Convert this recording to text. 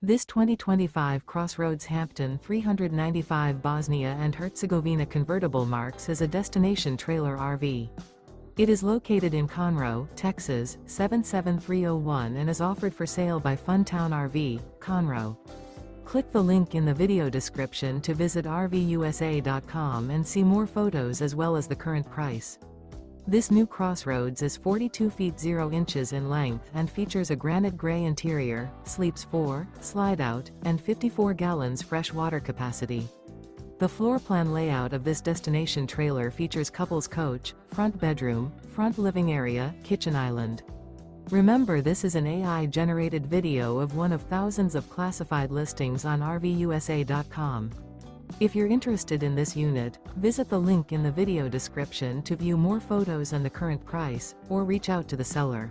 This 2025 CrossRoads Hampton 395 Bosnia and Herzegovina convertible marks as a destination trailer RV. It is located in Conroe, Texas, 77301 and is offered for sale by Funtown RV, Conroe. Click the link in the video description to visit RVUSA.com and see more photos as well as the current price. This new CrossRoads is 42 feet 0 inches in length and features a granite gray interior, sleeps 4, slide-out, and 54 gallons fresh water capacity. The floor plan layout of this destination trailer features couples coach, front bedroom, front living area, kitchen island. Remember, this is an AI-generated video of one of thousands of classified listings on RVUSA.com. If you're interested in this unit, visit the link in the video description to view more photos and the current price, or reach out to the seller.